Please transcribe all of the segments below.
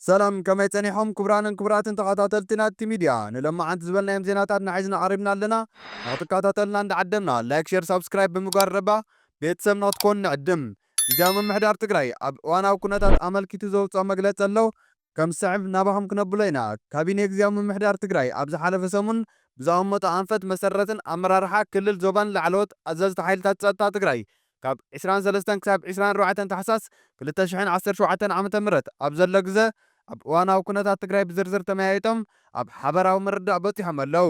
سلام كما يتنيحهم كبران كبرات تخاتلتنا ميديا نلما عند زبلنا يم زيناتات عايزنا قريبنا لنا نتكاتلنا عند عدمنا لايك شير سبسكرايب بمقربة بيتسمنا تكون نعدم إذا من محدار تقراي وانا وكنتات عمل كيتو زوج مقلت له كم صعب نابهم كنبلينا كابينيك زي من محدار تقراي ابز حلف سمون بزاهم متعنفت مسرة امرارحا كل الزبان لعلوت ازاز تحيلتات تصتا تقراي كاب 23 كساب 24 تحساس كل تشحين 17 عام تمرت ابزل لغزه ኣብ እዋናዊ ኩነታት ትግራይ ብዝርዝር ተመያይጦም ኣብ ሓበራዊ ምርዳእ በፂሖም ኣለው።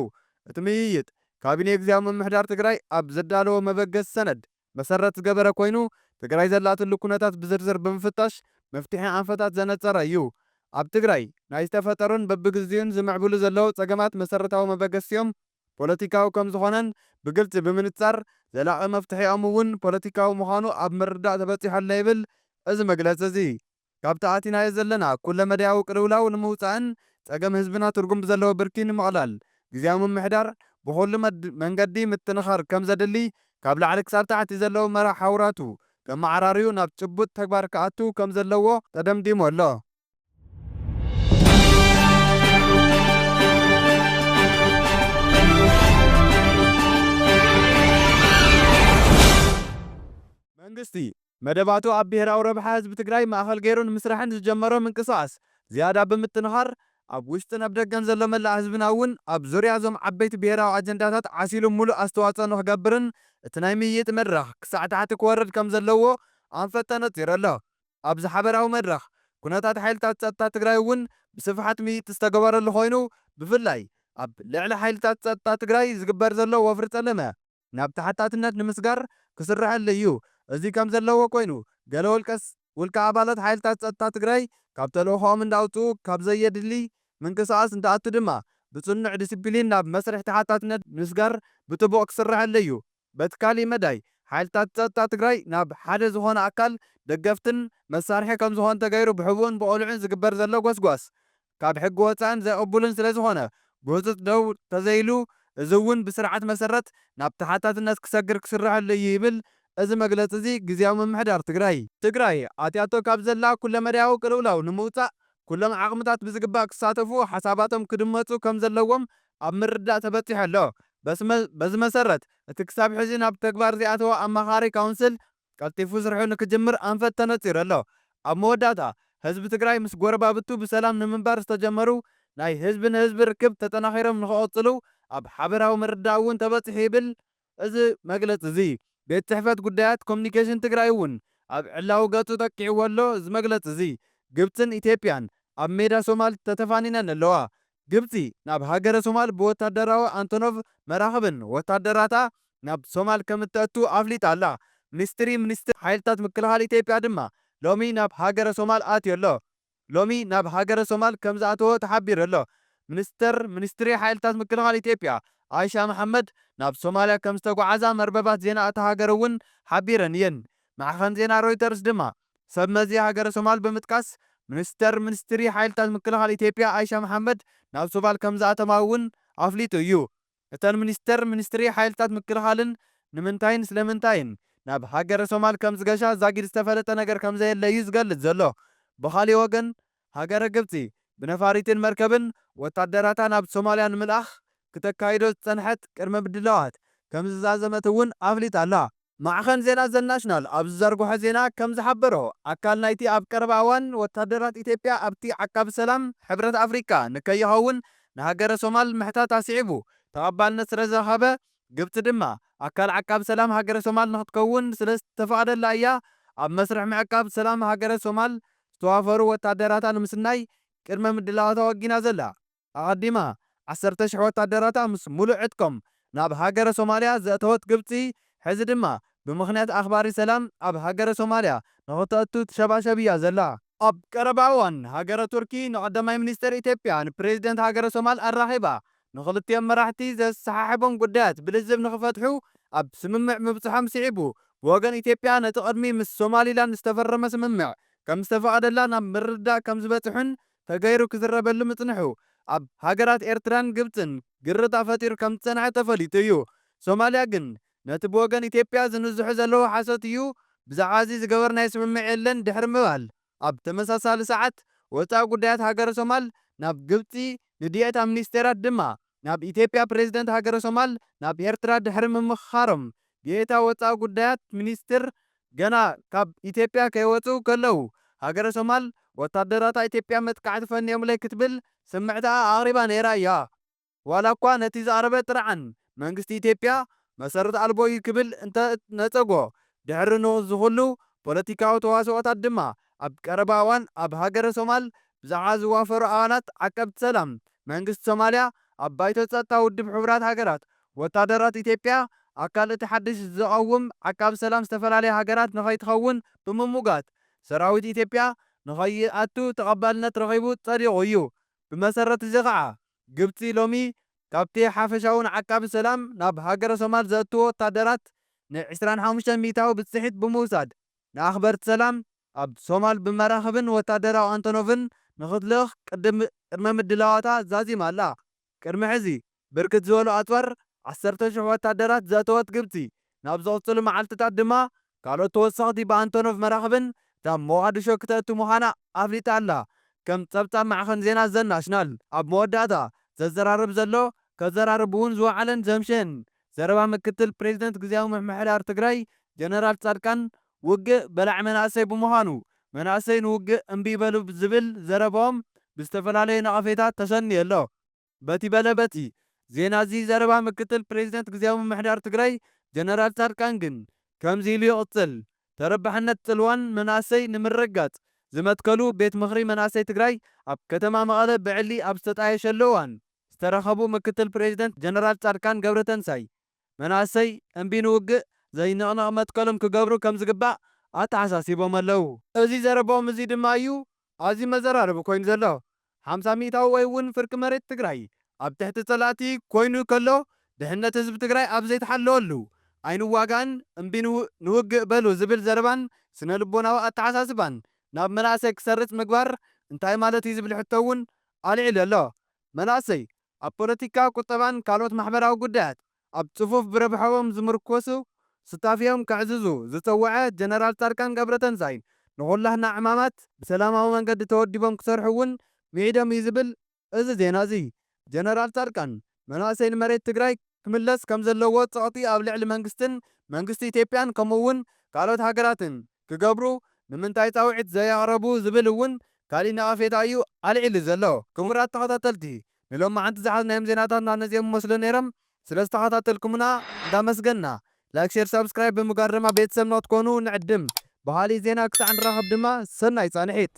እቲ ምይይጥ ካቢነ ግዝያዊ ምምሕዳር ትግራይ ኣብ ዘዳለዎ መበገሲ ሰነድ መሰረት ዝገበረ ኮይኑ ትግራይ ዘላትሉ ኩነታት ብዝርዝር ብምፍታሽ መፍትሒ ኣንፈታት ዘነፀረ እዩ። ኣብ ትግራይ ናይ ዝተፈጠሩን በብግዚኡን ዝምዕብሉ ዘለው ፀገማት መሰረታዊ መበገሲኦም ፖለቲካዊ ከም ዝኾነን ብግልፂ ብምንፃር ዘላቒ መፍትሒኦም እውን ፖለቲካዊ ምዃኑ ኣብ ምርዳእ ተበፂሑ ኣሎ ይብል እዚ መግለፂ እዚ። ካብቲ ኣቲናዮ ዘለና ኩለ መድያዊ ቅልውላው ንምውፃእን ፀገም ህዝብና ትርጉም ብዘለዎ ብርኪ ንምቕላል ግዝያዊ ምምሕዳር ብኩሉ መንገዲ ምትንኻር ከም ዘድሊ ካብ ላዕሊ ክሳብ ታሕቲ ዘለዉ መራሕ ሓውራቱ ከመዓራርዩ ናብ ጭቡጥ ተግባር ክኣቱ ከም ዘለዎ ተደምዲሙ ኣሎ። መንግስቲ መደባቱ ኣብ ብሔራዊ ረብሓ ህዝቢ ትግራይ ማእኸል ገይሩ ንምስራሕን ዝጀመሮ ምንቅስቓስ ዝያዳ ብምትንኻር ኣብ ውሽጥን ኣብ ደገን ዘሎ መላእ ህዝብና እውን ኣብ ዙርያ እዞም ዓበይቲ ብሔራዊ ኣጀንዳታት ዓሲሉ ሙሉእ ኣስተዋፅኦ ንክገብርን እቲ ናይ ምይይጥ መድረኽ ክሳዕ ታሕቲ ክወርድ ከም ዘለዎ ኣንፈት ተነፂሩ ኣሎ። ኣብዚ ሓበራዊ መድረኽ ኩነታት ሓይልታት ፀጥታ ትግራይ እውን ብስፍሓት ምይይጥ ዝተገበረሉ ኮይኑ ብፍላይ ኣብ ልዕሊ ሓይልታት ፀጥታ ትግራይ ዝግበር ዘሎ ወፍሪ ፀለመ ናብ ተሓታትነት ንምስጋር ክስርሐሉ እዩ። እዚ ከም ዘለዎ ኮይኑ ገለ ውልቀ ኣባላት ሓይልታት ፀጥታ ትግራይ ካብ ተልእኾኦም እንዳውፅኡ ካብ ዘየድሊ ምንቅስቓስ እንትኣቱ ድማ ብፅኑዕ ዲስፕሊን ናብ መስርሕ ተሓታትነት ምስጋር ብጥቡቕ ክስርሐሉ እዩ። በቲ ካሊእ መዳይ ሓይልታት ፀጥታ ትግራይ ናብ ሓደ ዝኾነ ኣካል ደገፍትን መሳርሒ ከም ዝኾን ተገይሩ ብሕቡእን ብቆልዑን ዝግበር ዘሎ ጎስጓስ ካብ ሕጊ ወፃእን ዘይቕቡልን ስለ ዝኾነ ብህፁፅ ደው ተዘይሉ እዚ እውን ብስርዓት መሰረት ናብ ተሓታትነት ክሰግር ክስርሐሉ እዩ ይብል እዚ መግለፂ እዚ ግዝያዊ ምምሕዳር ትግራይ ኣትያቶ ካብ ዘላ ኩለ መድያዊ ቅልውላው ንምውፃእ ኩሎም ዓቕምታት ብዝግባእ ክሳተፉ ሓሳባቶም ክድመፁ ከም ዘለዎም ኣብ ምርዳእ ተበፂሑ ኣሎ። በዚ መሰረት እቲ ክሳብ ሕዚ ናብ ተግባር ዝኣተወ ኣማኻሪ ካውንስል ቀልጢፉ ስርሑ ንክጅምር ኣንፈት ተነፂሩ ኣሎ። ኣብ መወዳእታ ህዝቢ ትግራይ ምስ ጎረባብቱ ብሰላም ንምንባር ዝተጀመሩ ናይ ህዝቢ ንህዝቢ ርክብ ተጠናኺሮም ንክቕፅሉ ኣብ ሓበራዊ ምርዳእ እውን ተበፂሑ ይብል እዚ መግለፂ እዚ። ቤት ጽሕፈት ጉዳያት ኮሚኒኬሽን ትግራይ እውን ኣብ ዕላዊ ገጹ ጠቂዕዎ ኣሎ። እዚ መግለፂ እዚ ግብፅን ኢትዮጵያን ኣብ ሜዳ ሶማል ተተፋኒነን ኣለዋ። ግብፂ ናብ ሃገረ ሶማል ብወታደራዊ አንቶኖቭ መራኽብን ወታደራታ ናብ ሶማል ከም እትኣቱ ኣፍሊጣ ኣላ። ሚኒስትሪ ሓይልታት ምክልኻል ኢትዮጵያ ድማ ሎሚ ናብ ሃገረ ሶማል ኣትዩ ኣሎ። ሎሚ ናብ ሃገረ ሶማል ከም ዝኣተወ ተሓቢሩ ኣሎ። ሚኒስትሪ ሓይልታት ምክልኻል ኢትዮጵያ አይሻ መሐመድ ናብ ሶማልያ ከም ዝተጓዓዛ መርበባት ዜና እታ ሃገር እውን ሓቢረን እየን። ማዕኸን ዜና ሮይተርስ ድማ ሰብ መዚ ሃገረ ሶማል ብምጥቃስ ሚኒስትሪ ሓይልታት ምክልኻል ኢትዮጵያ አይሻ መሐመድ ናብ ሶማል ከም ዝኣተማ እውን ኣፍሊጡ እዩ። እተን ሚኒስትሪ ሓይልታት ምክልኻልን ንምንታይን ስለምንታይን ናብ ሃገረ ሶማል ከም ዝገሻ ዛጊድ ዝተፈለጠ ነገር ከም ዘየለ እዩ ዝገልጽ ዘሎ። ብኻሊእ ወገን ሃገረ ግብፂ ብነፋሪትን መርከብን ወታደራታ ናብ ሶማልያ ንምልኣኽ ክተካይዶ ዝፀንሐት ቅድመ ምድላዋት ከም ዝዛዘመት እውን ኣፍሊጣ ኣላ። ማዕኸን ዜና ዘናሽናል ኣብ ዝዘርግሖ ዜና ከም ዝሓበሮ ኣካል ናይቲ ኣብ ቀረባ እዋን ወታደራት ኢትዮጵያ ኣብቲ ዓቃቢ ሰላም ሕብረት ኣፍሪካ ንከይኸውን ንሃገረ ሶማል ምሕታት ኣስዒቡ ተቐባልነት ስለ ዝረኸበ ግብፂ ድማ ኣካል ዓቃቢ ሰላም ሃገረ ሶማል ንክትከውን ስለ ዝተፈቐደላ እያ ኣብ መስርሕ ምዕቃብ ሰላም ሃገረ ሶማል ዝተዋፈሩ ወታደራታ ንምስናይ ቅድመ ምድላዋታ ወጊና ዘላ። ኣቐዲማ 10,000 ወታደራታ ምስ ሙሉእ ዕጥቆም ናብ ሃገረ ሶማልያ ዘእተወት ግብፂ ሕዚ ድማ ብምኽንያት ኣኽባሪ ሰላም ኣብ ሃገረ ሶማልያ ንኽትኣቱ ትሸባሸብ እያ ዘላ። ኣብ ቀረባ እዋን ሃገረ ቱርኪ ንቐዳማይ ሚኒስትር ኢትዮጵያ ንፕሬዚደንት ሃገረ ሶማል ኣራኺባ ንኽልቲኦም መራሕቲ ዘሰሓሕቦም ጉዳያት ብልዝብ ንኽፈትሑ ኣብ ስምምዕ ምብፅሖም ስዒቡ ብወገን ኢትዮጵያ ነቲ ቅድሚ ምስ ሶማሊላንድ ዝተፈረመ ስምምዕ ከም ዝተፈቐደላ ናብ ምርዳእ ከም ዝበፅሑን ተገይሩ ክዝረበሉ ምፅንሑ ኣብ ሃገራት ኤርትራን ግብፅን ግርታ ፈጢሩ ከም ዝፀንሐ ተፈሊጡ እዩ። ሶማልያ ግን ነቲ ብወገን ኢትዮጵያ ዝንዝሑ ዘለዉ ሓሶት እዩ ብዛዕባ እዚ ዝገበርናይ ስምምዕ የለን ድሕሪ ምባል ኣብ ተመሳሳሊ ሰዓት ወፃኢ ጉዳያት ሃገረ ሶማል ናብ ግብፂ ንዲኤታ ሚኒስቴራት ድማ ናብ ኢትዮጵያ ፕሬዝደንት ሃገረ ሶማል ናብ ኤርትራ ድሕሪ ምምኽኻሮም ዲኤታ ወፃኢ ጉዳያት ሚኒስትር ገና ካብ ኢትዮጵያ ከይወፁ ከለዉ ሃገረ ሶማል ወታደራታ ኢትዮጵያ መጥቃዕቲ ፈንዮምለይ ክትብል ስምዕታ ኣቕሪባ ነይራ እያ። ዋላ እኳ ነቲ ዝቐረበ ጥርዓን መንግስቲ ኢትዮጵያ መሰረት ኣልቦ እዩ ክብል እንተነፀጎ ድሕሪ ንዝኹሉ ፖለቲካዊ ተዋስኦታት ድማ ኣብ ቀረባ እዋን ኣብ ሃገረ ሶማል ብዛዕባ ዝዋፈሩ ኣባላት ዓቀብቲ ሰላም መንግስቲ ሶማልያ ኣብ ባይቶ ጸጥታ ውድብ ሕቡራት ሃገራት ወታደራት ኢትዮጵያ ኣካል እቲ ሓድሽ ዝቐውም ዓቃቢ ሰላም ዝተፈላለየ ሃገራት ንኸይትኸውን ብምሙጋት ሰራዊት ኢትዮጵያ ንኸይኣቱ ተቐባልነት ረኺቡ ጸዲቑ እዩ። ብመሰረት እዚ ከዓ ግብፂ ሎሚ ካብቲ ሓፈሻውን ዓቃቢ ሰላም ናብ ሃገረ ሶማል ዘእትዎ ወታደራት ን25 ሚእታዊ ብፅሒት ብምውሳድ ንኣኽበርቲ ሰላም ኣብ ሶማል ብመራኸብን ወታደራዊ ኣንቶኖቭን ንኽትልእኽ ቅድመ ምድላዋታ ዛዚማ ኣላ። ቅድሚ ሕዚ ብርክት ዝበሉ ኣፅዋር 10,000 ወታደራት ዘእተወት ግብፂ ናብ ዝቕፅሉ መዓልትታት ድማ ካልኦት ተወሰኽቲ ብኣንቶኖቭ መራኸብን ካብ ሞቓዲሾ ክተእቱ ምዃና ኣፍሊጣ ኣላ። ከም ጸብጻብ ማዕኸን ዜና ዘናሽናል ኣብ መወዳእታ ዘዘራርብ ዘሎ ከዘራርብ እውን ዝወዓለን ዘምሸን ዘረባ ምክትል ፕሬዝደንት ግዜያዊ ምምሕዳር ትግራይ ጀነራል ጻድቃን ውግእ በላዕ መናእሰይ ብምዃኑ መናእሰይ ንውግእ እምቢ ይበሉ ዝብል ዘረቦም ብዝተፈላለዩ ነቐፌታት ተሰንዩ ኣሎ። በቲ በለ በቲ ዜና እዚ ዘረባ ምክትል ፕሬዝደንት ግዜያዊ ምምሕዳር ትግራይ ጀነራል ጻድቃን ግን ከምዚ ኢሉ ይቕጽል። ተረባሕነት ጽልዋን መናእሰይ ንምርግጋጽ ዝመትከሉ ቤት ምኽሪ መናእሰይ ትግራይ ኣብ ከተማ መቐለ ብዕሊ ኣብ ዝተጣየሸሉ እዋን ዝተረኸቡ ምክትል ፕሬዝደንት ጀነራል ጻድቃን ገብረተንሳይ መናእሰይ እምቢ ንውግእ ዘይንቕንቕ መትከሎም ክገብሩ ከም ዝግባእ ኣተሓሳሲቦም ኣለዉ። እዚ ዘረቦም እዚ ድማ እዩ ኣዝዩ መዘራርቢ ኮይኑ ዘሎ 50 ሚእታዊ ወይ እውን ፍርቂ መሬት ትግራይ ኣብ ትሕቲ ጸላእቲ ኮይኑ ከሎ ድሕነት ህዝቢ ትግራይ ኣብ ዘይተሓለወሉ ኣይንዋጋእን እምቢ ንውግእ በሉ ዝብል ዘረባን ስነ ልቦናዊ ኣተሓሳስባን ናብ መናእሰይ ክሰርጽ ምግባር እንታይ ማለት እዩ ዝብል ሕቶ እውን ኣልዒሉ ኣሎ። መናእሰይ ኣብ ፖለቲካ ቁጠባን ካልኦት ማሕበራዊ ጉዳያት ኣብ ጽፉፍ ብረብሖም ዝምርኮሱ ስታፍዮም ክዕዝዙ ዝፀውዐ ጀነራል ጻድቃን ገብረተንሳይ ንኹላህና ዕማማት ብሰላማዊ መንገዲ ተወዲቦም ክሰርሑ እውን ሚዒዶም እዩ ዝብል እዚ ዜና እዚ ጀነራል ጻድቃን መናእሰይ ንመሬት ትግራይ ክምለስ ከም ዘለዎ ጸቕጢ ኣብ ልዕሊ መንግስቲ ኢትዮጵያን ከምኡውን ካልኦት ሃገራትን ክገብሩ ንምንታይ ጻውዒት ዘየቕረቡ ዝብል እውን ካሊእ ነቐፌታ እዩ ኣልዒሉ ዘሎ። ክቡራት ተኸታተልቲ ንሎም መዓንቲ ዝሓዝናዮም ዜናታትና ነዚኦም መስሉ ነይሮም። ስለ ዝተኸታተልኩምና እንዳመስገንና ላይክ፣ ሼር፣ ሰብስክራይብ ብምግባር ድማ ቤተሰብና ክትኮኑ ንዕድም። ባህሊ ዜና ክሳዕ ንራኸብ ድማ ሰናይ ጻንሒት።